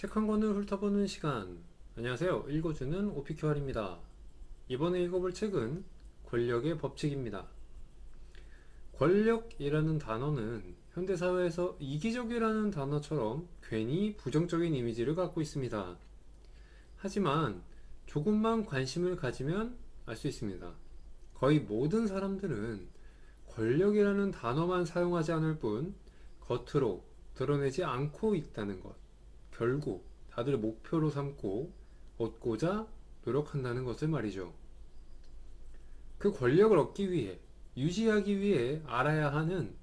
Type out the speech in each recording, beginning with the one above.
책 한 권을 훑어보는 시간. 안녕하세요. 읽어주는 오피큐알입니다. 이번에 읽어볼 책은 권력의 법칙입니다. 권력이라는 단어는 현대사회에서 이기적이라는 단어처럼 괜히 부정적인 이미지를 갖고 있습니다. 하지만 조금만 관심을 가지면 알 수 있습니다. 거의 모든 사람들은 권력이라는 단어만 사용하지 않을 뿐 겉으로 드러내지 않고 있다는 것. 결국 다들 목표로 삼고 얻고자 노력한다는 것을 말이죠. 그 권력을 얻기 위해, 유지하기 위해 알아야 하는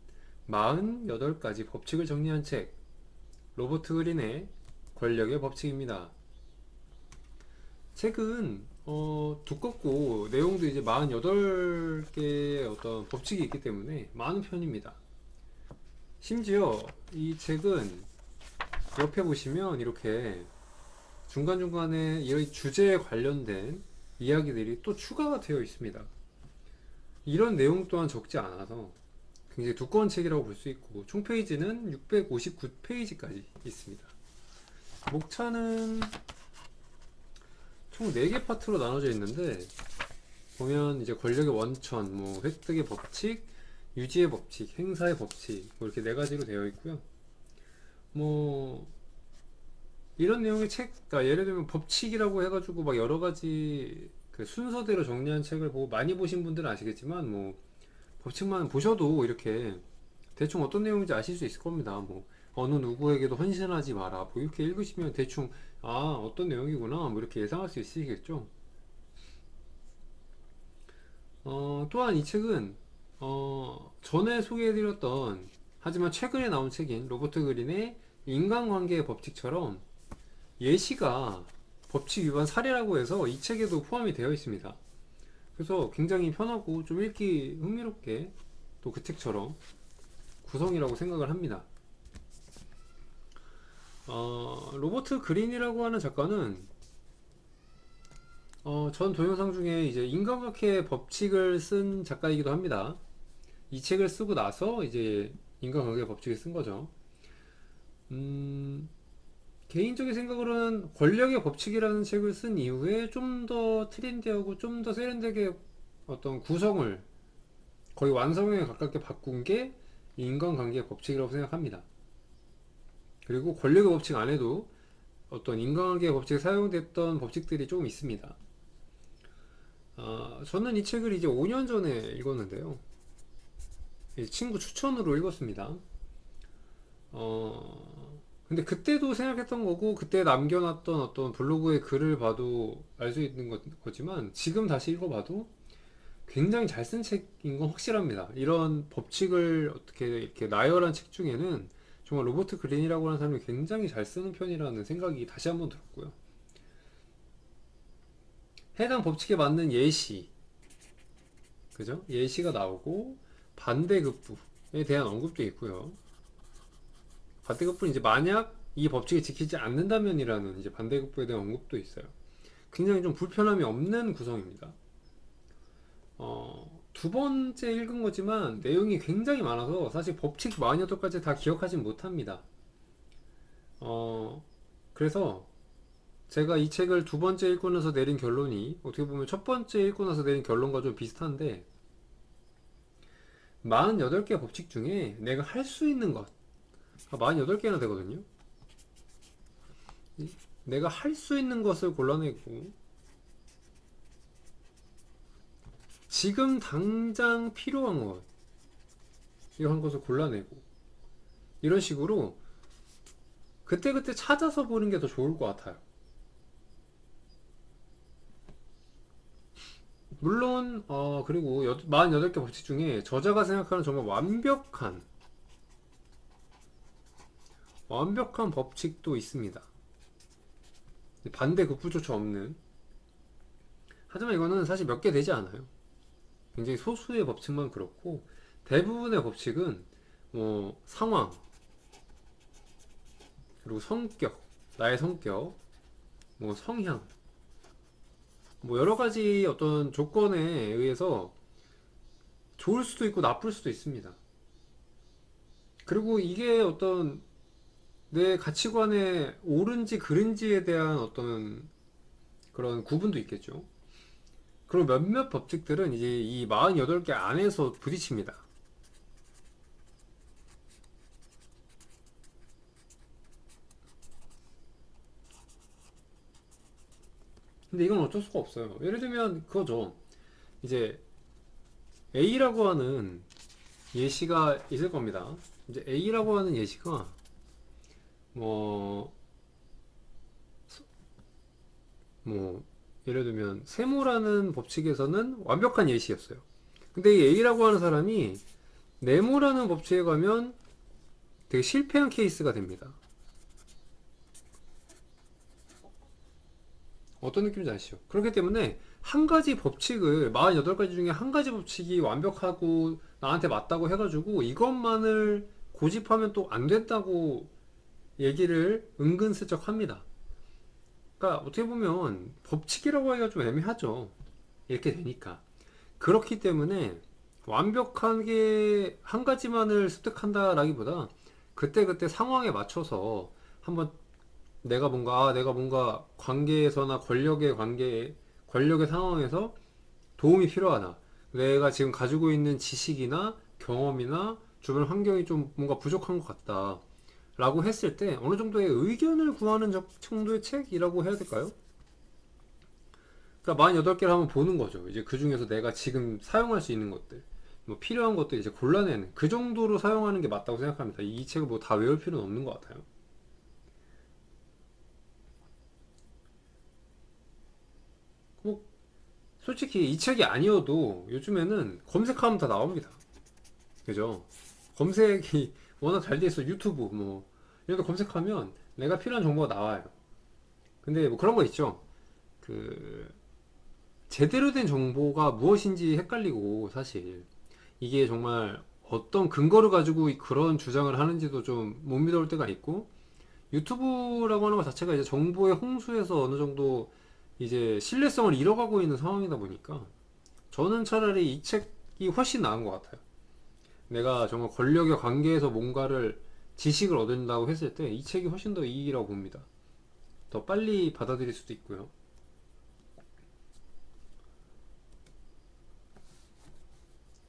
48가지 법칙을 정리한 책, 로버트 그린의 권력의 법칙입니다. 책은 두껍고 내용도 이제 48개의 어떤 법칙이 있기 때문에 많은 편입니다. 심지어 이 책은 옆에 보시면 이렇게 중간중간에 이 주제에 관련된 이야기들이 또 추가가 되어 있습니다. 이런 내용 또한 적지 않아서 굉장히 두꺼운 책이라고 볼 수 있고, 총 페이지는 659페이지까지 있습니다. 목차는 총 4개 파트로 나눠져 있는데, 보면 이제 권력의 원천, 뭐 획득의 법칙, 유지의 법칙, 행사의 법칙, 뭐 이렇게 4가지로 되어 있고요. 뭐 이런 내용의 책, 그러니까 예를 들면 법칙이라고 해가지고 막 여러 가지 그 순서대로 정리한 책을 보고 많이 보신 분들은 아시겠지만, 뭐 법칙만 보셔도 이렇게 대충 어떤 내용인지 아실 수 있을 겁니다. 뭐 어느 누구에게도 헌신하지 마라, 뭐 이렇게 읽으시면 대충 어떤 내용이구나, 뭐 이렇게 예상할 수 있으시겠죠. 또한 이 책은 전에 소개해드렸던, 하지만 최근에 나온 책인 로버트 그린의 인간관계의 법칙처럼 예시가 법칙 위반 사례라고 해서 이 책에도 포함이 되어 있습니다. 그래서 굉장히 편하고 좀 읽기 흥미롭게 또 그 책처럼 구성이라고 생각을 합니다. 로버트 그린이라고 하는 작가는 전 동영상 중에 이제 인간관계 법칙을 쓴 작가이기도 합니다. 이 책을 쓰고 나서 이제 인간관계 법칙을 쓴 거죠. 개인적인 생각으로는 권력의 법칙이라는 책을 쓴 이후에 좀 더 트렌디하고 좀 더 세련되게 어떤 구성을 거의 완성에 가깝게 바꾼 게 인간관계의 법칙이라고 생각합니다. 그리고 권력의 법칙 안에도 어떤 인간관계의 법칙에 사용됐던 법칙들이 좀 있습니다. 저는 이 책을 이제 5년 전에 읽었는데요. 친구 추천으로 읽었습니다. 근데 그때도 생각했던 거고, 그때 남겨놨던 어떤 블로그의 글을 봐도 알 수 있는 거지만, 지금 다시 읽어봐도 굉장히 잘 쓴 책인 건 확실합니다. 이런 법칙을 어떻게 이렇게 나열한 책 중에는 정말 로버트 그린이라고 하는 사람이 굉장히 잘 쓰는 편이라는 생각이 다시 한번 들었고요. 해당 법칙에 맞는 예시, 그죠? 예시가 나오고, 반대급부에 대한 언급도 있고요. 반대급부는 이제 만약 이 법칙을 지키지 않는다면이라는 이제 반대급부에 대한 언급도 있어요. 굉장히 좀 불편함이 없는 구성입니다. 두 번째 읽은 거지만 내용이 굉장히 많아서 사실 법칙 48가지 다 기억하진 못합니다. 그래서 제가 이 책을 두 번째 읽고 나서 내린 결론이 어떻게 보면 첫 번째 읽고 나서 내린 결론과 좀 비슷한데, 48개 법칙 중에 내가 할 수 있는 것, 48개나 되거든요. 내가 할 수 있는 것을 골라내고 지금 당장 필요한 것, 이런 것을 골라내고 이런 식으로 그때그때 찾아서 보는 게 더 좋을 것 같아요. 물론 그리고 48개 법칙 중에 저자가 생각하는 정말 완벽한 법칙도 있습니다. 반대 급부조차 없는. 하지만 이거는 사실 몇 개 되지 않아요. 굉장히 소수의 법칙만 그렇고, 대부분의 법칙은 뭐 상황, 그리고 성격, 나의 성격, 뭐 성향, 뭐 여러 가지 어떤 조건에 의해서 좋을 수도 있고 나쁠 수도 있습니다. 그리고 이게 어떤 내 가치관에 옳은지 그른지에 대한 어떤 그런 구분도 있겠죠. 그리고 몇몇 법칙들은 이제 이 48개 안에서 부딪힙니다. 근데 이건 어쩔 수가 없어요. 예를 들면 그거죠. 이제 A라고 하는 예시가 있을 겁니다. 이제 A라고 하는 예시가 뭐, 뭐 예를 들면 세모라는 법칙에서는 완벽한 예시였어요. 근데 이 A라고 하는 사람이 네모라는 법칙에 가면 되게 실패한 케이스가 됩니다. 어떤 느낌인지 아시죠? 그렇기 때문에 한 가지 법칙을 48가지 중에 한 가지 법칙이 완벽하고 나한테 맞다고 해가지고 이것만을 고집하면 또 안 된다고 얘기를 은근슬쩍 합니다. 그러니까 어떻게 보면 법칙이라고 하기가 좀 애매하죠. 이렇게 되니까. 그렇기 때문에 완벽하게 한 가지만을 습득한다라기보다 그때그때 상황에 맞춰서 한번 내가 뭔가 관계에서나 권력의 상황에서 도움이 필요하다. 내가 지금 가지고 있는 지식이나 경험이나 주변 환경이 좀 뭔가 부족한 것 같다. 라고 했을 때 어느 정도의 의견을 구하는 정도의 책이라고 해야 될까요? 그러니까 48개를 한번 보는 거죠. 이제 그 중에서 내가 지금 사용할 수 있는 것들, 뭐 필요한 것들 이제 골라내는 그 정도로 사용하는 게 맞다고 생각합니다. 이 책을 뭐 다 외울 필요는 없는 것 같아요. 뭐 솔직히 이 책이 아니어도 요즘에는 검색하면 다 나옵니다. 그죠? 검색이 워낙 잘 돼 있어. 유튜브 뭐 이런 거 검색하면 내가 필요한 정보가 나와요. 근데 뭐 그런 거 있죠. 그 제대로 된 정보가 무엇인지 헷갈리고 사실 이게 정말 어떤 근거를 가지고 그런 주장을 하는지도 좀 못 믿어올 때가 있고 유튜브라고 하는 것 자체가 이제 정보의 홍수에서 어느 정도 이제 신뢰성을 잃어가고 있는 상황이다 보니까 저는 차라리 이 책이 훨씬 나은 것 같아요. 내가 정말 권력의 관계에서 뭔가를 지식을 얻는다고 했을 때 이 책이 훨씬 더 이익이라고 봅니다. 더 빨리 받아들일 수도 있고요.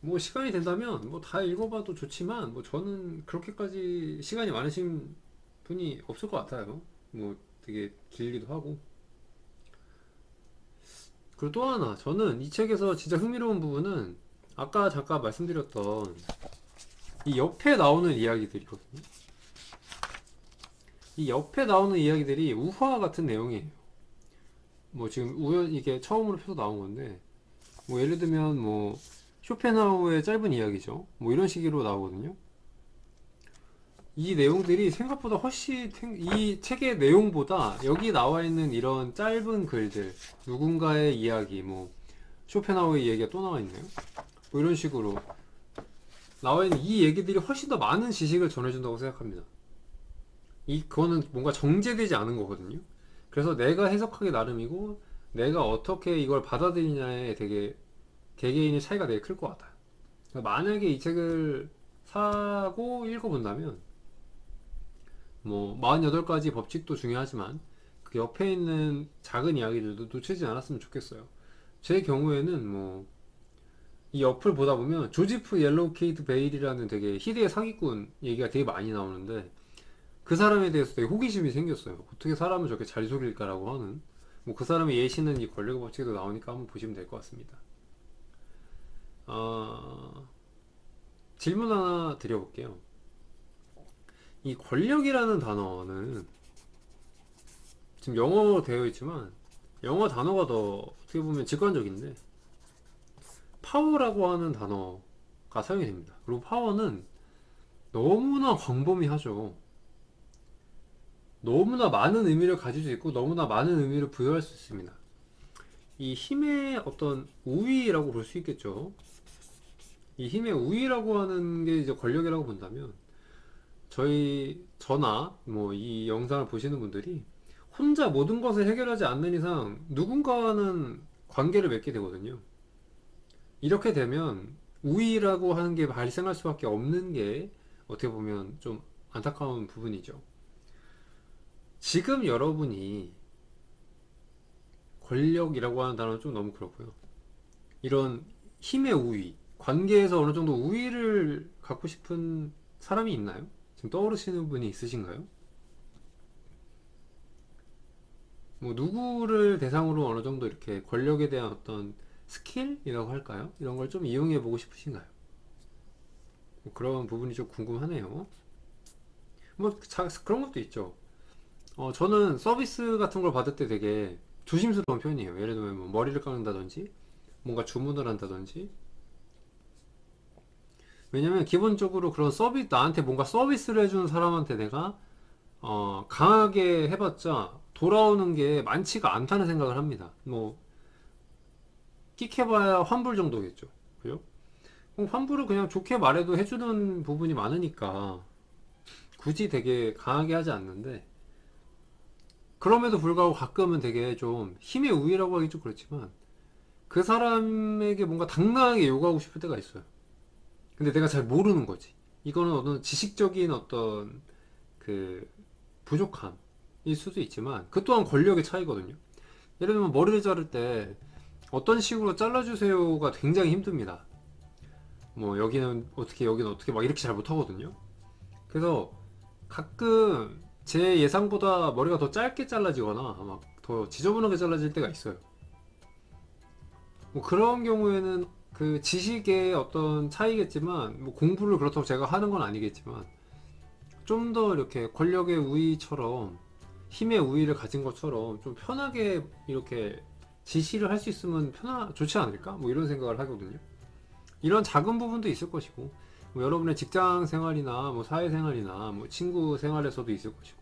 뭐 시간이 된다면 뭐 다 읽어봐도 좋지만 뭐 저는 그렇게까지 시간이 많으신 분이 없을 것 같아요. 뭐 되게 길기도 하고. 그리고 또 하나 저는 이 책에서 진짜 흥미로운 부분은 아까 잠깐 말씀드렸던 이 옆에 나오는 이야기들이거든요. 이 옆에 나오는 이야기들이 우화 같은 내용이에요. 뭐 지금 이게 처음으로 펴서 나온 건데 뭐 예를 들면 뭐 쇼펜하우의 짧은 이야기죠. 뭐 이런 식으로 나오거든요. 이 내용들이 생각보다 훨씬 이 책의 내용보다 여기 나와 있는 이런 짧은 글들 누군가의 이야기 뭐 쇼펜하우의 이야기가 또 나와 있네요. 뭐 이런 식으로 나와 있는 이 얘기들이 훨씬 더 많은 지식을 전해준다고 생각합니다. 그거는 뭔가 정제되지 않은 거거든요. 그래서 내가 해석하기 나름이고 내가 어떻게 이걸 받아들이냐에 되게 개개인의 차이가 되게 클 것 같아요. 그러니까 만약에 이 책을 사고 읽어본다면 뭐 48가지 법칙도 중요하지만 그 옆에 있는 작은 이야기들도 놓치지 않았으면 좋겠어요. 제 경우에는 뭐 이 옆을 보다 보면 조지프 옐로우 케이트 베일이라는 되게 희대의 사기꾼 얘기가 되게 많이 나오는데 그 사람에 대해서 되게 호기심이 생겼어요. 어떻게 사람을 저렇게 잘 속일까라고 하는 뭐 그 사람의 예시는 이 권력의 법칙에도 나오니까 한번 보시면 될 것 같습니다. 아, 질문 하나 드려볼게요. 이 권력이라는 단어는 지금 영어로 되어 있지만 영어 단어가 더 어떻게 보면 직관적인데 파워라고 하는 단어가 사용이 됩니다. 그리고 파워는 너무나 광범위하죠. 너무나 많은 의미를 가질 수 있고 너무나 많은 의미를 부여할 수 있습니다. 이 힘의 어떤 우위라고 볼 수 있겠죠. 이 힘의 우위라고 하는 게 이제 권력이라고 본다면 저나 뭐 이 영상을 보시는 분들이 혼자 모든 것을 해결하지 않는 이상 누군가와는 관계를 맺게 되거든요. 이렇게 되면 우위라고 하는 게 발생할 수밖에 없는 게 어떻게 보면 좀 안타까운 부분이죠. 지금 여러분이 권력이라고 하는 단어는 좀 너무 그렇고요. 이런 힘의 우위, 관계에서 어느 정도 우위를 갖고 싶은 사람이 있나요? 지금 떠오르시는 분이 있으신가요? 뭐 누구를 대상으로 어느 정도 이렇게 권력에 대한 어떤 스킬이라고 할까요? 이런 걸 좀 이용해 보고 싶으신가요? 뭐 그런 부분이 좀 궁금하네요. 뭐 그런 것도 있죠. 저는 서비스 같은 걸 받을 때 되게 조심스러운 편이에요. 예를 들면 뭐 머리를 깎는다든지 뭔가 주문을 한다든지. 왜냐면 기본적으로 그런 나한테 뭔가 서비스를 해주는 사람한테 내가 강하게 해봤자 돌아오는 게 많지가 않다는 생각을 합니다. 뭐 끽해봐야 환불 정도겠죠. 그죠? 그럼 환불을 그냥 좋게 말해도 해주는 부분이 많으니까 굳이 되게 강하게 하지 않는데, 그럼에도 불구하고 가끔은 되게 좀 힘의 우위라고 하기 좀 그렇지만 그 사람에게 뭔가 당당하게 요구하고 싶을 때가 있어요. 근데 내가 잘 모르는 거지. 이거는 어떤 지식적인 어떤 그 부족함일 수도 있지만 그 또한 권력의 차이거든요. 예를 들면 머리를 자를 때 어떤 식으로 잘라주세요가 굉장히 힘듭니다. 뭐 여기는 어떻게 막 이렇게 잘 못하거든요. 그래서 가끔 제 예상보다 머리가 더 짧게 잘라지거나 막 더 지저분하게 잘라질 때가 있어요. 뭐 그런 경우에는 그 지식의 어떤 차이겠지만, 뭐 공부를 그렇다고 제가 하는 건 아니겠지만 좀 더 이렇게 권력의 우위처럼 힘의 우위를 가진 것처럼 좀 편하게 이렇게 지시를 할 수 있으면 좋지 않을까? 뭐 이런 생각을 하거든요. 이런 작은 부분도 있을 것이고, 뭐 여러분의 직장 생활이나 뭐 사회 생활이나 뭐 친구 생활에서도 있을 것이고,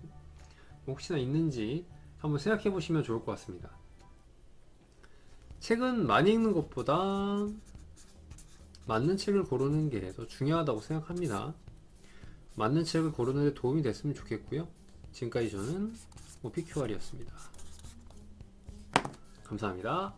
뭐 혹시나 있는지 한번 생각해 보시면 좋을 것 같습니다. 책은 많이 읽는 것보다 맞는 책을 고르는 게 더 중요하다고 생각합니다. 맞는 책을 고르는 데 도움이 됐으면 좋겠고요. 지금까지 저는 오피큐알이었습니다. 감사합니다.